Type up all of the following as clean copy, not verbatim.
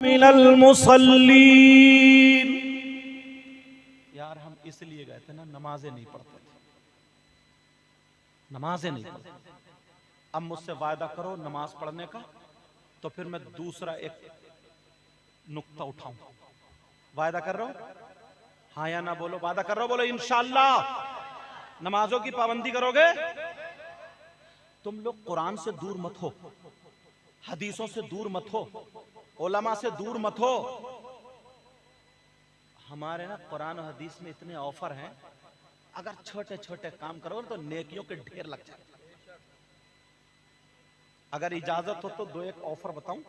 मिनल मुसल्लीन। यार हम इसलिए गए थे ना, नमाजें नहीं पढ़ते थे, नमाजें नहीं पढ़ते। अब मुझसे वायदा करो नमाज पढ़ने का, तो फिर मैं दूसरा एक नुक्ता उठाऊं। वायदा कर रहे हो? हाँ या ना बोलो। वादा कर रहे हो? बोलो इंशाअल्लाह। नमाजों की पाबंदी करोगे? तुम लोग कुरान से दूर मत हो, हदीसों से दूर मत हो, उलमा से दूर मत हो। हमारे ना कुरान और हदीस में इतने ऑफर हैं, अगर छोटे छोटे काम करोगे तो नेकियों के ढेर लग जाए। अगर इजाजत हो तो दो एक ऑफर बताऊं,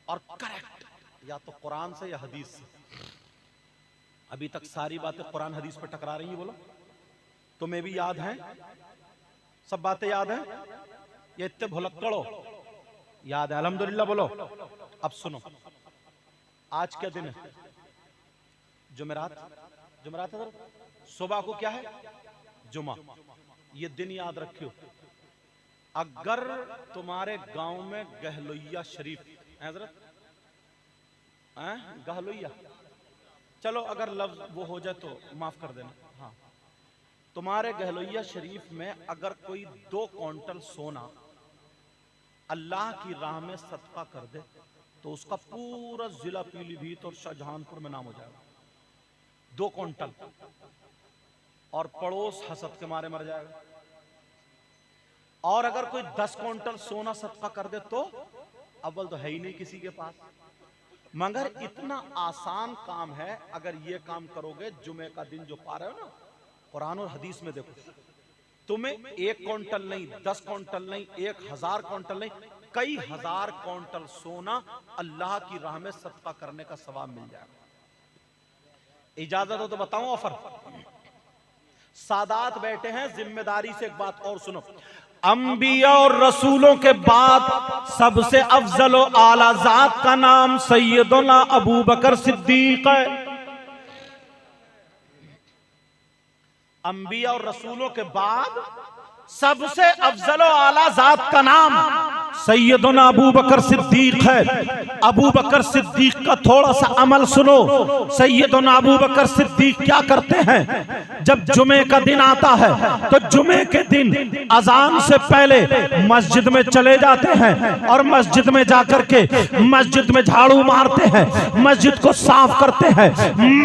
और करेक्ट या तो कुरान से या हदीस से। अभी तक सारी बातें कुरान हदीस पर टकरा रही हैं, बोलो तुम्हें भी याद है? सब बातें याद है? ये इतने भुलक्कड़ो याद है? अल्हम्दुलिल्लाह बोलो। अब सुनो, आज क्या दिन है? जुमेरात। जुमेरात है। सुबह को क्या है? जुमा। ये दिन याद रखियो। अगर तुम्हारे गांव में गहलोइया शरीफ हजरत गहलोइया, चलो अगर लफ्ज वो हो जाए तो माफ कर देना। हाँ, तुम्हारे गहलोइया शरीफ में अगर कोई 2 क्विंटल सोना अल्लाह की राह में सदका कर दे तो उसका पूरा जिला पीलीभीत और शाहजहानपुर में नाम हो जाएगा। 2 क्विंटल। और पड़ोस हसद के मारे मर जाएगा। और अगर कोई 10 क्विंटल सोना सदका कर दे तो अव्वल तो है ही नहीं किसी के पास। मगर इतना आसान काम है, अगर ये काम करोगे, जुमे का दिन जो पा रहे हो ना, कुरान और हदीस में देखो, तुम्हें 1 क्विंटल नहीं, 10 क्विंटल नहीं, 1000 क्विंटल नहीं, कई हजार क्विंटल सोना अल्लाह की राह में सदका करने का सवाब मिल जाएगा। इजाजत हो तो बताऊं ऑफर? सादात बैठे हैं, जिम्मेदारी से एक बात और सुनो। अंबिया और रसूलों के बाद सबसे अफजल और आला जात का नाम सैयदना अबू बकर सिद्दीक है। अंबिया और रसूलों के बाद सबसे अफजल और आला जात का नाम सैयदना अबू बकर सिद्दीक है। अबू बकर सिद्दीक का थोड़ा सा अमल सुनो। सैयदना अबू बकर सिद्दीक क्या करते हैं? जब जुमे का दिन आता है तो जुमे के दिन अजान से पहले मस्जिद में चले जाते हैं और मस्जिद में जाकर के मस्जिद में झाड़ू मारते हैं, मस्जिद को साफ करते हैं,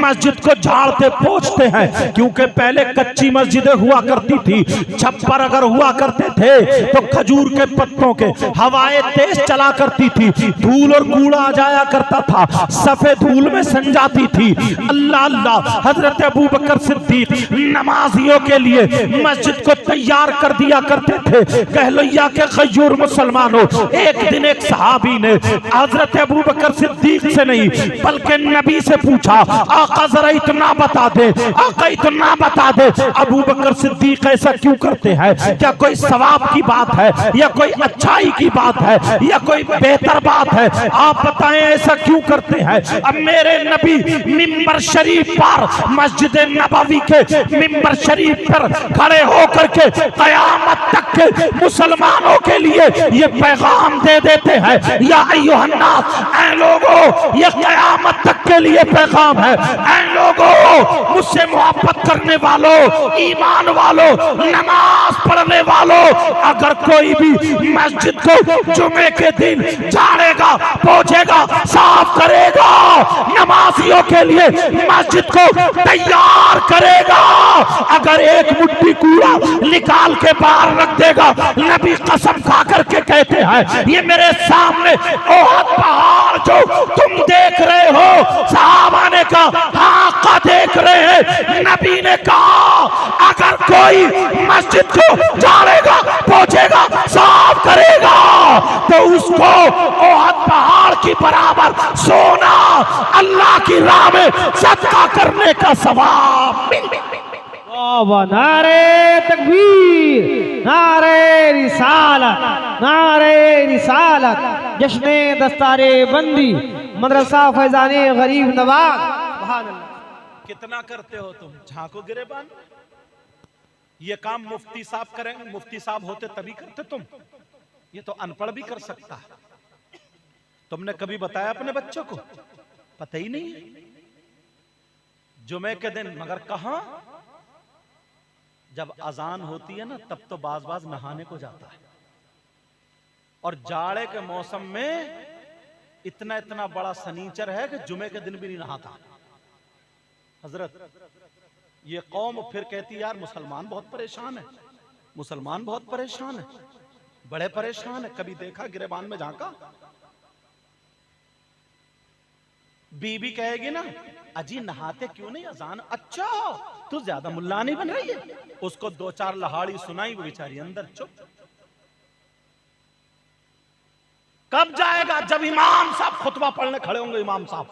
मस्जिद को झाड़ते पोंछते हैं। क्योंकि पहले कच्ची मस्जिदें हुआ करती थी, छप्पर अगर हुआ करते थे तो खजूर के पत्तों के हवाएं तेज चला करती थी, धूल और कूड़ा आ जाया करता था, सफेद धूल में सन जाती थी। अल्लाह अल्लाह, हजरत अबू बकर सिद्दीक नमाजियों के लिए मस्जिद को तैयार कर दिया करते थे। गहलोइया के गयूर मुसलमानों, एक दिन एक सहाबी ने हजरत अबू बकर सिद्दीक से नहीं बल्कि नबी से पूछा, आका जरा इतना बता दे, आका इतना बता दे, अबू बकर सिद्दीक ऐसा क्यों करते हैं? क्या कोई सवाब की बात है या कोई अच्छाई की बात है या कोई बेहतर बात है? आप बताएं ऐसा क्यों करते हैं? अब मेरे नबी मिंबर शरीफ पर, मस्जिद नबवी के मिंबर शरीफ पर खड़े होकर के कयामत तक के मुसलमानों के लिए ये पैगाम दे देते हैं, या अय्युहन्नास, ऐ लोगों, ये कयामत तक के लिए पैगाम है। ऐ लोगों, मुझसे मोहब्बत करने वालों, ईमान वालों, नमाज पढ़ने वालों, अगर कोई भी मस्जिद को जुमे के दिन झाड़ेगा, पोंछेगा, साफ करेगा, नमाजियों के लिए मस्जिद को तैयार करेगा, अगर एक मुट्ठी कूड़ा निकाल के बाहर रख देगा, नबी कसम खा करके कहते हैं, ये मेरे सामने ओहद पहाड़ जो तुम देख रहे हो, सहाबा ने कहा हाँ का देख रहे हैं। नबी ने कहा अगर कोई मस्जिद को झाड़ेगा, पोंछेगा, साफ करेगा तो उसको ओहद पहाड़ की बराबर सोना अल्लाह की राह में सदका करने का सवाब मिल। नारे तकबीर, नारे रिसालत, नारे रिसालत। जश्ने दस्तारे बंदी, मदरसा फैजाने गरीब नवाज। कितना करते हो तुम? झांको गिरेबान। ये काम मुफ्ती साहब करेंगे, मुफ्ती साहब होते तभी करते तुम। ये तो अनपढ़ भी कर सकता है। तुमने कभी बताया अपने बच्चों को? पता ही नहीं है। जुमे के दिन, मगर कहां? जब अजान होती है ना, तब तो बाज बाज नहाने को जाता है। और जाड़े के मौसम में इतना इतना बड़ा सनीचर है कि जुमे के दिन भी नहीं नहाता। हजरत, ये कौम फिर कहती यार मुसलमान बहुत परेशान है, मुसलमान बहुत परेशान है, बड़े परेशान है। कभी देखा गिरेबान में झांका? बीबी कहेगी ना, अजी नहाते क्यों नहीं, अजान। अच्छा तू ज्यादा मुल्ला नहीं बन रही है। उसको दो चार लहाड़ी सुनाई, वो बेचारी अंदर चुप। कब जाएगा? जब इमाम साहब खुतबा पढ़ने खड़े होंगे, इमाम साहब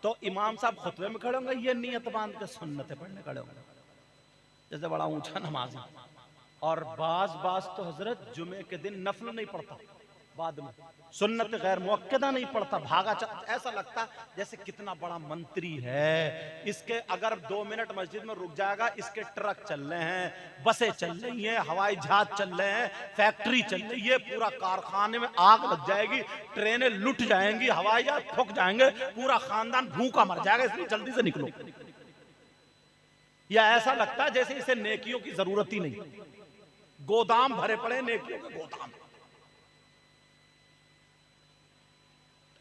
तो इमाम साहब खुतबे में खड़े होंगे, ये नियत बांध के सुन्नतें पढ़ने खड़े होंगे, जैसे बड़ा ऊंचा नमाज है। और बाज तो हजरत जुमे के दिन नफल नहीं पढ़ता, बाद में सुन्नत गैर मुअक्कदा नहीं पढ़ता, भागा ऐसा लगता जैसे कितना बड़ा मंत्री है। इसके अगर 2 मिनट मस्जिद में रुक जाएगा, इसके ट्रक चल रहे हैं, बसें चल रही हैं, हवाई जहाज चल रहे हैं, फैक्ट्री चल रही है, पूरा कारखाने में आग लग जाएगी, ट्रेनें लुट जाएंगी, हवाई जहाज ठुक जाएंगे, पूरा खानदान भूखा मर जाएगा, इसलिए जल्दी से निकलो। या ऐसा लगता है जैसे इसे नेकियों की जरूरत ही नहीं, गोदाम भरे पड़े नेकियों के गोदाम।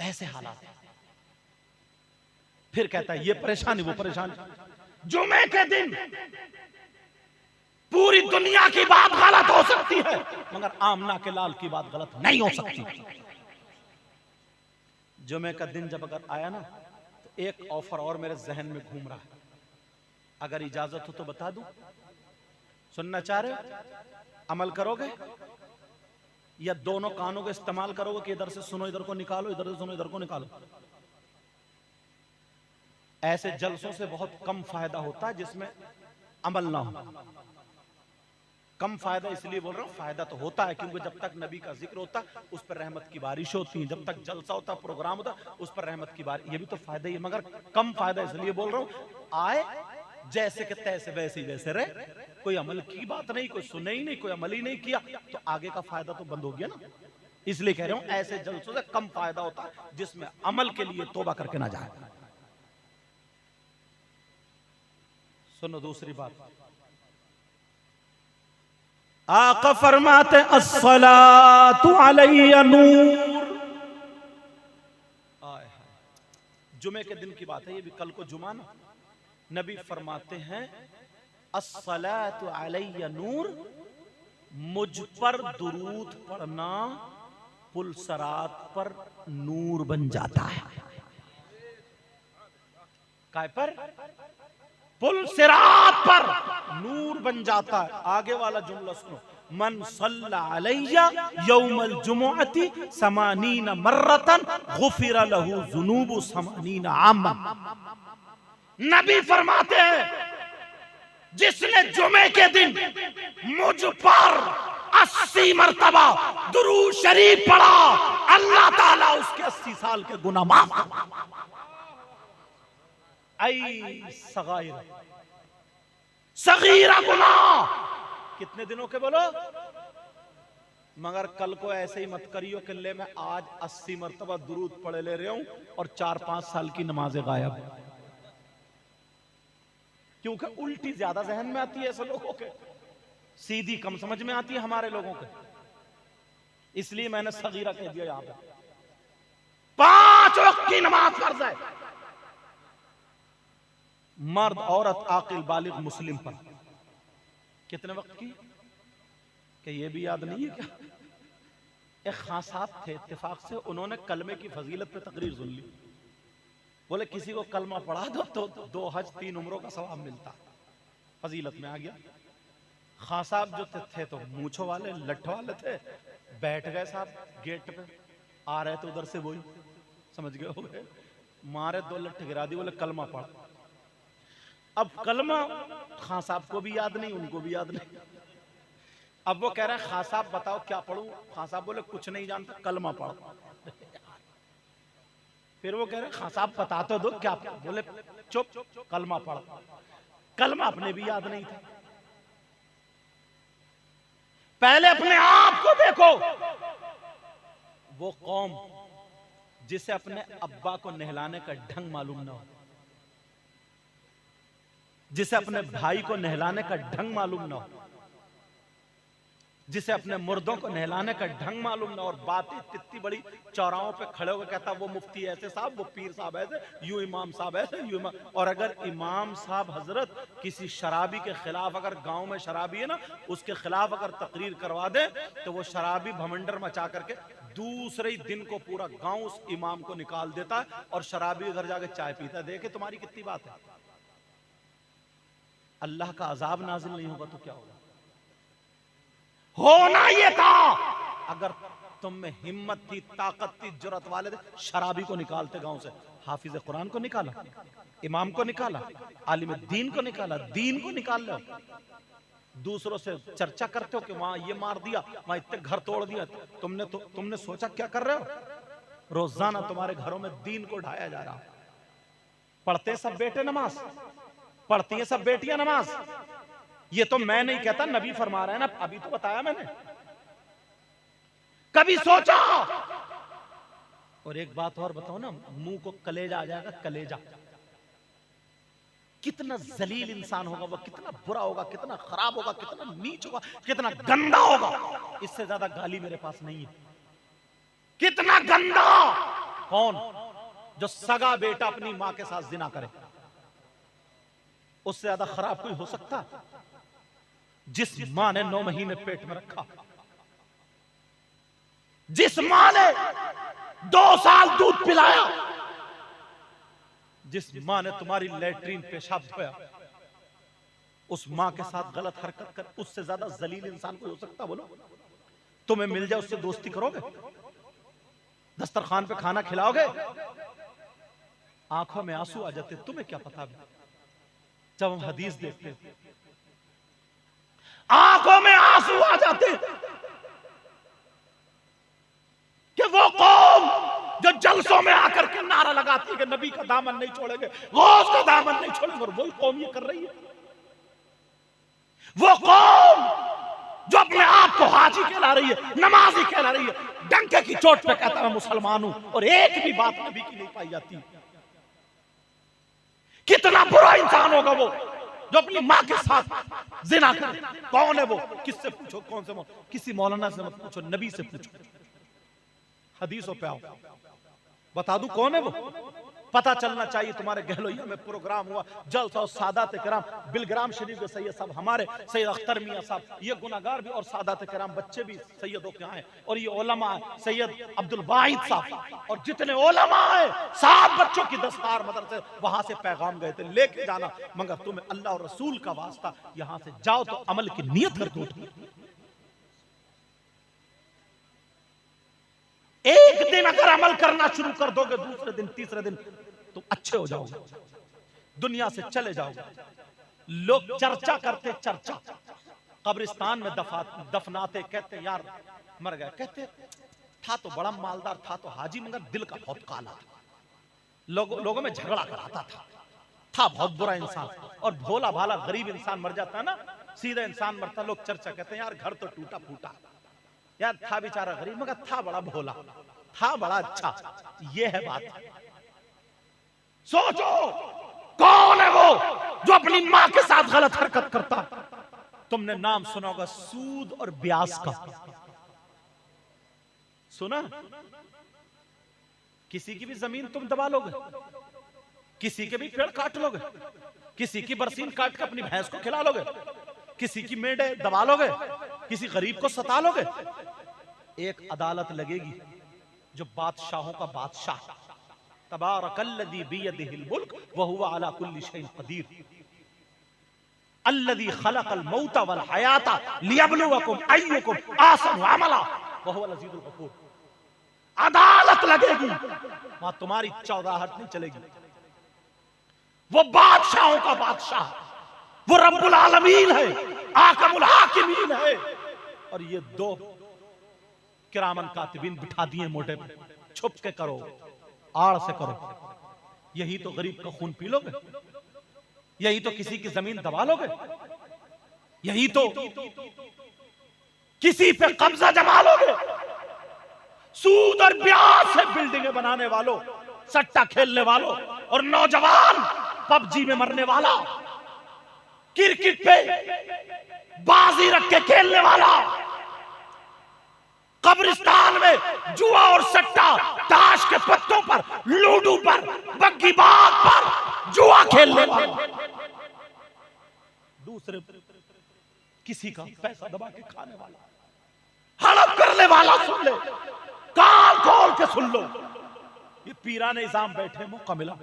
ऐसे हालात। फिर कहता है ये परेशानी वो परेशानी। जुमे के दिन पूरी दुनिया की बात गलत हो सकती है, मगर आमना के लाल की बात गलत नहीं हो सकती। जुमे का दिन जब अगर आया ना, तो एक ऑफर और मेरे जहन में घूम रहा है, अगर इजाजत हो तो बता दूं। सुनना चाह रहे? अमल करोगे या दोनों कानों का इस्तेमाल करोगे कि इधर से सुनो इधर को निकालो, इधर से सुनो इधर को निकालो? ऐसे जलसों से बहुत कम फायदा होता है जिसमें अमल ना हो। कम फायदा इसलिए बोल रहा हूं, फायदा तो होता है क्योंकि जब तक नबी का जिक्र होता उस पर रहमत की बारिश होती है, जब तक जलसा होता प्रोग्राम होता उस पर रहमत की बारिश, ये भी तो फायदा ही है। मगर कम फायदा इसलिए बोल रहा हूं, आए जैसे कि तैसे वैसे ही वैसे रहे, कोई अमल की बात नहीं, कोई सुने ही नहीं, कोई अमल ही नहीं किया, तो आगे का फायदा तो बंद हो गया ना। इसलिए कह रहा हूं ऐसे जलसों से कम फायदा होता है जिसमें अमल के लिए तौबा करके ना जाए। सुनो दूसरी बात, आका फरमाते अस्सलातु अलैया नूर। जुमे के दिन की बात है, ये भी कल को जुमा ना। नबी फरमाते हैं अस्सलातु अलैया नूर, मुझ पर दुरूद पढ़ना पुलसरात पर नूर बन जाता है। काय पर? पुलसरात पर नूर बन जाता है। आगे वाला जुमला सुनो, मन सल्ला अलैया यौमल जुमुअती समानीना मर्रतन गुफिर लहू जुनूबु समानीना आमा। नबी फरमाते हैं जिसने जुमे के दिन मुझ पर 80 मरतबा दुरूद शरीफ पढ़ा, अल्लाह ताला उसके 80 साल के गुनाह माफ। आई सगाइर सगीरा गुनाह कितने दिनों के बोलो? मगर कल को ऐसे ही मत करियो कि ले मैं आज 80 मरतबा दुरूद पढ़े ले रहा हूं और 4-5 साल की नमाजें गायब। क्योंकि उल्टी ज्यादा जहन में आती है ऐसे लोगों के, सीधी कम समझ में आती है हमारे लोगों के, इसलिए मैंने सगीरा कह दिया। यहां पर 5 वक्त की नमाज फर्ज है, मर्द औरत आकिल बालिग मुस्लिम पर। कितने वक्त की? कि ये भी याद नहीं है क्या? एक खान साहब थे, इत्तेफाक से उन्होंने कलमे की फजीलत पे तकरीर सुन ली। बोले किसी को कलमा पढ़ा दो तो 2 हज 3 उम्रों का सवाब मिलता। फजीलत में आ गया। खान साहब जो थे तो मूछों वाले लठ वाले थे, बैठ गए साहब गेट पे, आ रहे थे उधर से वही, समझ गए हो गए, मारे 2 लठ गिरा दी, बोले कलमा पढ़। अब कलमा खान साहब को भी याद नहीं, उनको भी याद नहीं। अब वो कह रहे हैं खान साहब बताओ क्या पढ़ूं? खान साहब बोले कुछ नहीं जानता, कलमा पढ़। फिर वो कह रहे खान साहब बता तो दो क्या? बोले चुप, कलमा पढ़। कलमा अपने भी याद नहीं था। पहले अपने आप को देखो। वो कौम जिसे अपने अब्बा को नहलाने का ढंग मालूम ना हो, जिसे अपने भाई को नहलाने का ढंग मालूम ना हो, जिसे अपने मुर्दों को नहलाने का ढंग मालूम ना, और बातें इतनी बड़ी चौराहों पे खड़े होकर कहता वो मुफ्ती ऐसे साहब, वो पीर साहब ऐसे, यूं इमाम साहब ऐसे, यूं इमाम। और अगर इमाम साहब हजरत किसी शराबी के खिलाफ, अगर गांव में शराबी है ना, उसके खिलाफ अगर तकरीर करवा दे तो वो शराबी भमंडर मचा करके दूसरे ही दिन को पूरा गांव उस इमाम को निकाल देता है और शराबी घर जाके चाय पीता है। देखे तुम्हारी कितनी बात है। अल्लाह का अजाब नाजिल नहीं होगा तो क्या होगा? होना ये था, अगर तुम में हिम्मत थी, ताकत थी, जुर्रत वाले थे, शराबी को निकालते गांव से। हाफिज कुरान को निकाला, इमाम को निकाला, आलिम दीन को निकाला, दीन को निकाल लो। दूसरों से चर्चा करते हो कि वहां ये मार दिया, वहां इतने घर तोड़ दिया। तुमने सोचा क्या कर रहे हो? रोजाना तुम्हारे घरों में दीन को ढाया जा रहा। पढ़ते सब बेटे नमाज, पढ़ती हैं सब बेटियां नमाज। ये तो मैं नहीं कहता, नबी फरमा रहे हैं ना, अभी तो बताया मैंने। कभी सोचा? और एक बात और बताओ ना, मुंह को कलेजा आ जाएगा, कलेजा। कितना जलील इंसान होगा वो, कितना बुरा होगा, कितना खराब होगा, कितना नीच होगा, कितना गंदा होगा। इससे ज्यादा गाली मेरे पास नहीं है। कितना गंदा! कौन? जो सगा बेटा अपनी मां के साथ जिना करे। उससे ज्यादा खराब कोई हो सकता? जिस मां ने 9 महीने पेट में रखा, जिस मां ने 2 साल दूध पिलाया, जिस मां ने तुम्हारी लैट्रीन पेशाब धोया, उस मां के साथ गलत हरकत कर, उससे ज्यादा जलील इंसान कोई हो सकता? बोलो। तुम्हें मिल जाए उससे दोस्ती करोगे? दस्तरखान पे खाना खिलाओगे? आंखों में आंसू आ जाते। तुम्हें क्या पता जब हम हदीस देखते, आंखों में आंसू आ जाते कि वो कौम जो जलसों में आकर के नारा लगाती है कि नबी का दामन नहीं छोड़ेंगे, गौस का दामन नहीं छोड़ेंगे, और वही कौम ये कर रही है। वो कौम जो अपने आप को हाजी कहला रही है, नमाजी कहला रही है, डंके की चोट पे कहता मैं मुसलमान हूं, और एक भी बात नबी की नहीं पाई जाती। कितना बुरा इंसान होगा वो जो अपनी मां के साथ जिना करे। कौन है वो? किससे पूछो? कौन से किसी मौलाना से मत पूछो, नबी से पूछो। हदीसों पे आओ, बता दूं कौन है वो? पता चलना चाहिए। तुम्हारे गहलोइया में प्रोग्राम हुआ, जलसा, सादात किराम, बिलग्राम शरीफ के सैयद साहब, हमारे सैयद अख्तर मियां साहब, ये गुनाहगार भी और सादात किराम बच्चे भी सैयदों के आए, और ये उलमा सैयद अब्दुल वाहिद साहब, और जितने उलमा है, 7 बच्चों की दस्तकार मदरसे, वहां से पैगाम गए थे, लेके जाना, मगर तुम्हें अल्लाह और रसूल का वास्ता, यहां से जाओ तो अमल की नियत कर दो। एक दिन अगर अमल करना शुरू कर दोगे, दूसरे दिन, तीसरे दिन तुम अच्छे हो जाओगे, दुनिया से चले जाओगे। लोग चर्चा करते, चर्चा कब्रिस्तान में दफनाते, कहते यार मर गए, कहते था तो बड़ा मालदार था तो हाजी, मगर दिल का बहुत काला था, लोगों में झगड़ा कराता था बहुत बुरा इंसान। और भोला भाला गरीब इंसान मर जाता है ना, सीधा इंसान मरता, लोग चर्चा कहते हैं यार घर तो टूटा फूटा, यार था बेचारा गरीब मगर था बड़ा भोला, था बड़ा अच्छा। ये है बात। सोचो कौन है वो जो अपनी मां के साथ गलत हरकत करता? तुमने नाम सुना होगा सूद और ब्याज का, सुना? किसी की भी जमीन तुम दबा लोगे, किसी के भी पेड़ काट लोगे, किसी की बरसीन काट के अपनी भैंस को खिला लोगे, किसी की मेंढे दबा लोगे, किसी गरीब को सता लोगे। एक अदालत लगेगी जो बादशाहों का बादशाह, तबारकल्लज़ी बियदिहिल मुल्क व हुवा अला कुल्ली शैइन कदीर, अल्लज़ी खलक़ल मौता वल हयाता लियब्लुवकुम अय्युकुम अहसनु अमला व हुवल अज़ीज़ुल गफूर। अदालत लगेगी, वहां तुम्हारी चौधाहट नहीं चलेगी। वो बादशाहों का बादशाह, वो रब्बुल आलमीन है, आकमुल हाकिमीन है। और ये 2 किरामन कातिबीन बिठा दिए मोटे पे, छुप के करो, आड़ से करो। यही तो गरीब का खून पी लोगे, यही तो किसी की जमीन दबा लोगे, यही तो किसी पे कब्जा जमा लोगे। सूद और ब्याज से बिल्डिंगें बनाने वालों, सट्टा खेलने वालों और नौजवान पबजी में मरने वाला, क्रिकेट पे बाजी रख के खेलने वाला, कब्रिस्तान में जुआ और सट्टा, ताश के पत्तों पर, लूडो पर, बग्गी बाग पर जुआ खेलने वाला, दूसरे किसी का पैसा दबा के खाने वाला, हड़प करने वाला, सुन ले, कान खोल के सुन लो, ये पीराने इज़ाम बैठे, मौका मिला,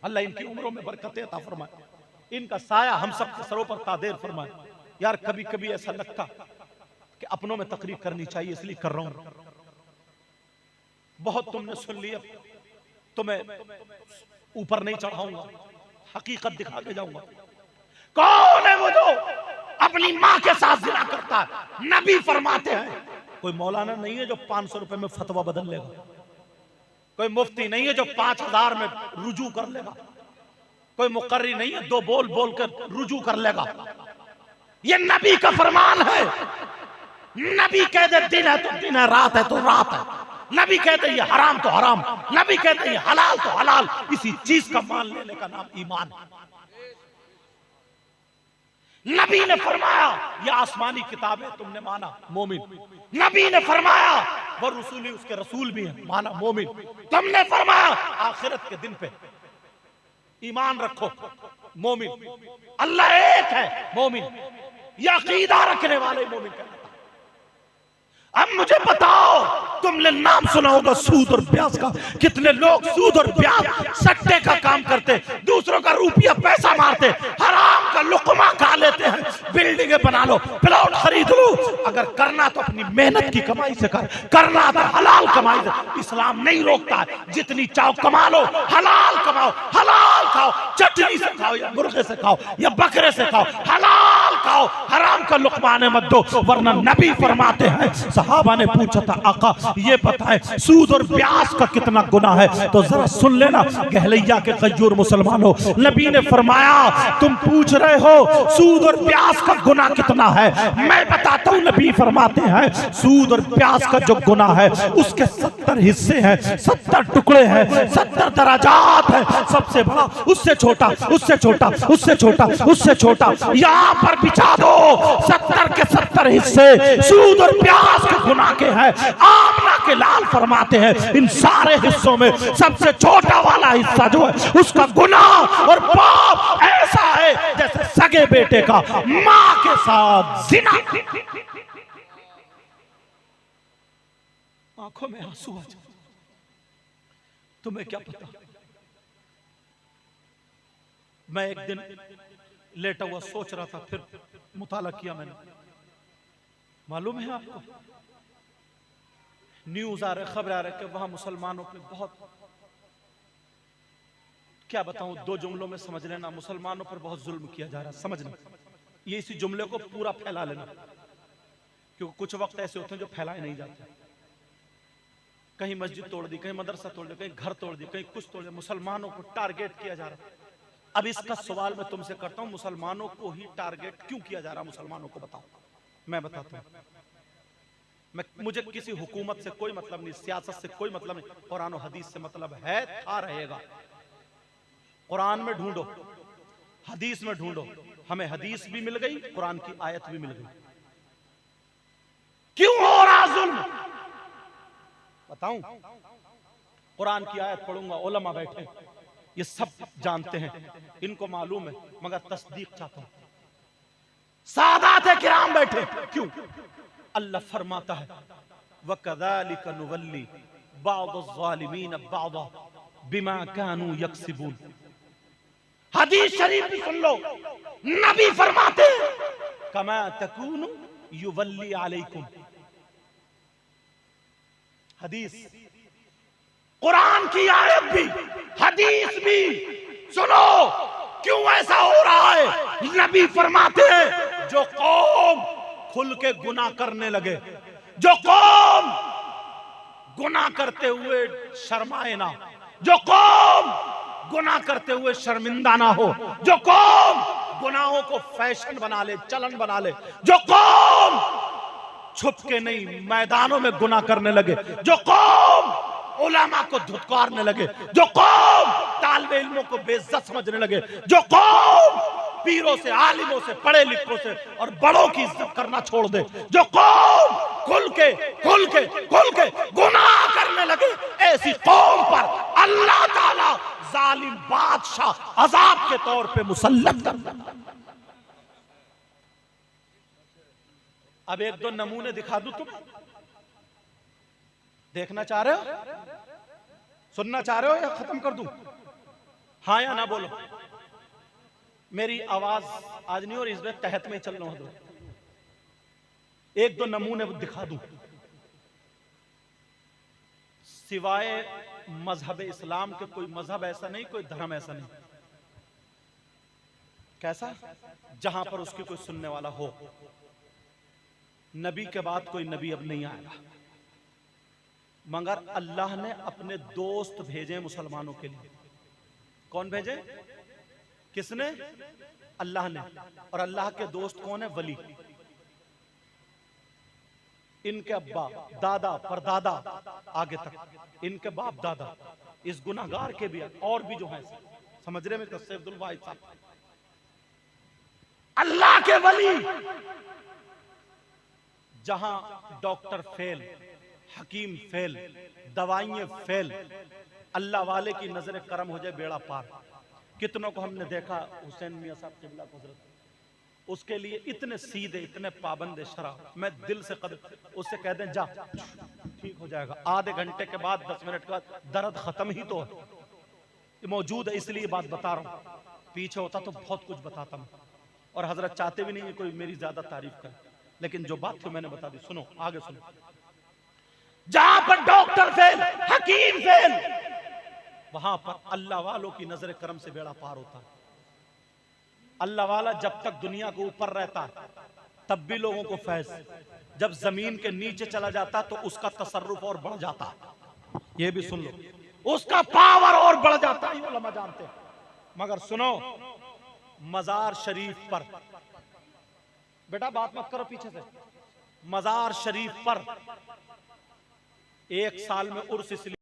अल्लाह इनकी उम्रों में बरकतें अता फरमाए, इनका साया हम सब के सरों पर तादेर फरमाए। यार कभी कभी ऐसा लगता कि अपनों में तकरीर करनी चाहिए, इसलिए कर रहा हूं। बहुत तुमने सुन लिया, तुम्हें ऊपर नहीं चढ़ाऊंगा, हकीकत दिखा के जाऊंगा। कौन है वो जो अपनी मां के साथ जिना करता है? नबी फरमाते हैं, कोई मौलाना नहीं है जो 500 रुपए में फतवा बदल लेगा, कोई मुफ्ती नहीं है जो 5000 में रुजू कर लेगा, कोई मुकर्री नहीं है 2 बोल बोल कर रुजू कर लेगा। ये नबी का फरमान है। नबी कहते दिन है तो दिन है, रात है तो रात है। नबी कहते ये हराम तो हराम, नबी कहते ये हलाल तो हलाल। इसी चीज का मान लेने का नाम ईमान है। नबी ने फरमाया ये आसमानी किताब है, तुमने माना मोमिन। नबी ने फरमाया वो रसूली, उसके रसूल भी हैं, माना मोमिन। तुमने फरमाया आखिरत के दिन पे ईमान रखो, मोमिन। अल्लाह एक है, मोमिन। ये अकीदा रखने वाले मोमिन कहलाता है। अब मुझे बताओ, तुमने नाम सुना होगा सूद और ब्याज का। कितने लोग सूद और ब्याज, सट्टे का काम करते, दूसरों का रुपया पैसा मारते, हराम का लुकमा खा लेते हैं। बिल्डिंगें बना लो, प्लॉट खरीद लो। अगर करना तो अपनी मेहनत की कमाई से कर, करना तो हलाल कमाई से। इस्लाम नहीं रोकता है, जितनी चाहो कमा लो, हलाल कमाओ, हलाल खाओ, चटनी से खाओ या मुर्गे से खाओ या बकरे से खाओ, हलाल खाओ, हराम का लुकमा आने मत दो, वरना नबी फरमाते हैं। सहाबा ने पूछा था, आका ये बताएं सूद और ब्याज का कितना गुनाह है? तो जरा सुन लेना गहलैया के गयूर मुसलमानों, नबी ने फरमाया तुम पूछ रहे हो सूद और ब्याज का गुनाह कितना है, मैं बताता हूं। नबी फरमाते हैं सूद और ब्याज का जो गुनाह है उसके 70 हिस्से हैं, 70 टुकड़े हैं, 70 दराजात है। सबसे बड़ा, उससे छोटा, उससे छोटा, उससे छोटा, उससे छोटा, यहां पर बिछा दो 70 के 70 हिस्से सूद और ब्याज के गुनाह के हैं। आमना के लाल फरमाते हैं इन सारे हिस्सों में सबसे छोटा वाला हिस्सा जो है उसका गुनाह और पाप ऐसा है जैसे सगे बेटे का मां के साथ जिना। आंखों में आंसू आ जाए। तुम्हें क्या पता, मैं एक दिन लेटा हुआ सोच रहा था, फिर मुताला किया मैंने। मालूम है आपको, न्यूज आ रहे, खबर आ रहे कि वहां मुसलमानों पे बहुत, क्या बताऊं, 2 जुमलों में समझ लेना, मुसलमानों पर बहुत जुल्म किया जा रहा है। समझना, ये इसी जुमले को पूरा फैला लेना, क्योंकि कुछ वक्त ऐसे होते हैं जो फैलाए नहीं जाते। कहीं मस्जिद तोड़ दी, कहीं मदरसा तोड़ दिया, कहीं घर तोड़ दिया, कहीं कुछ तोड़ दिया। मुसलमानों को टारगेट किया जा रहा है। अब इसका सवाल मैं तुमसे करता हूं, मुसलमानों को ही टारगेट क्यों किया जा रहा है? मुसलमानों को बताओ, मैं बताता हूं। मुझे किसी हुकूमत से कोई मतलब नहीं, सियासत से कोई मतलब नहीं, कुरान और हदीस से मतलब है, था, रहेगा। कुरान में ढूंढो, हदीस में ढूंढो। हमें हदीस भी मिल गई, कुरान की आयत भी मिल गई। क्यों हो रहा जुल्म? बताऊं, कुरान की आयत पढ़ूंगा, उलमा बैठे, ये सब जानते हैं, इनको मालूम है, मगर तस्दीक चाहता हूं। सादात किराम बैठे, क्यों? अल्लाह फरमाता है वकज़ालिक नुवल्ली बाज़-ज़ालिमीन बाज़ा बिमा कानू यक्सिबून। हदीस शरीफ भी सुन लो, नबी फरमाते कमा तकूनु युवल्ली अलैकुम। हदीस, कुरान की आयत भी, हदीस भी सुनो। क्यों ऐसा हो रहा है? नबी फरमाते हैं जो कौम खुल के गुनाह करने लगे, जो कौम गुनाह करते हुए शर्माए ना, जो कौम गुनाह करते हुए शर्मिंदा ना हो, जो कौम गुनाहों को फैशन बना ले, चलन बना ले, जो कौम छुप के नहीं, मैदानों में गुनाह करने लगे, जो कौम उलमा को धुतकारने लगे, जो कौम तालिबे इल्मों को बेइज्जत समझने लगे, जो कौम पीरों से, आलिमों से, पढ़े लिखों से और बड़ों की इज्जत करना छोड़ दे, जो कौम खुल के गुनाह करने लगे, ऐसी कौम पर अल्लाह ताला जालिम बादशाह अजाब के तौर पे मुसल्लत कर देता। अब एक दो नमूने दिखा दूं, तुम देखना चाह रहे हो, सुनना चाह रहे हो या खत्म कर दूं? हाँ या ना बोलो। मेरी आवाज आज नहीं और इस बार तहत में चल रहा हूं। एक दो नमूने दिखा दूं। सिवाय मजहब इस्लाम के कोई मजहब ऐसा नहीं, कोई धर्म ऐसा नहीं। कैसा? जहां पर उसकी कोई सुनने वाला हो। नबी के बाद कोई नबी अब नहीं आएगा, मगर अल्लाह ने अपने दोस्त भेजे मुसलमानों के लिए। कौन भेजे? किसने? अल्लाह ने। और अल्लाह के दोस्त कौन है? वली। इनके अब्बा, दादा, परदादा, आगे तक इनके बाप दादा, इस गुनाहगार के भी और भी जो है, समझ रहे में सैफुल वाहिद साहब, अल्लाह के वली। जहां डॉक्टर फेल, हकीम फेल, दवाइयां फेल, अल्लाह वाले की नजर करम हो जाए, बेड़ा पार। कितनों को हमने देखा, हुसैन मियां साहब किबला हजरत, उसके लिए इतने सीधे, इतने पाबंद शरा, मैं दिल से उससे कह दें जा ठीक हो जाएगा, आधे घंटे के बाद 10 मिनट का दर्द खत्म ही तो है। मौजूद है इसलिए बात बता रहा हूं, पीछे होता तो बहुत कुछ बताता हूं। और हजरत चाहते भी नहीं है कोई मेरी ज्यादा तारीफ करे, लेकिन जो बात थी मैंने बता दी। सुनो, आगे सुनो। जहां पर डॉक्टर फेल, हकीम फेल, वहां पर अल्लाह वालों की नजर करम से बेड़ा पार होता है। अल्लाह वाला जब तक दुनिया के ऊपर रहता है तब भी लोगों को फैज, जब जमीन के नीचे चला जाता तो उसका तसर्रुफ और बढ़ जाता। ये भी सुन लो, उसका पावर और बढ़ जाता है, ये उलमा जानते हैं। मगर सुनो, मजार शरीफ पर, बेटा बात मत करो पीछे से, मजार शरीफ पर 1 साल में उर्स इसलिए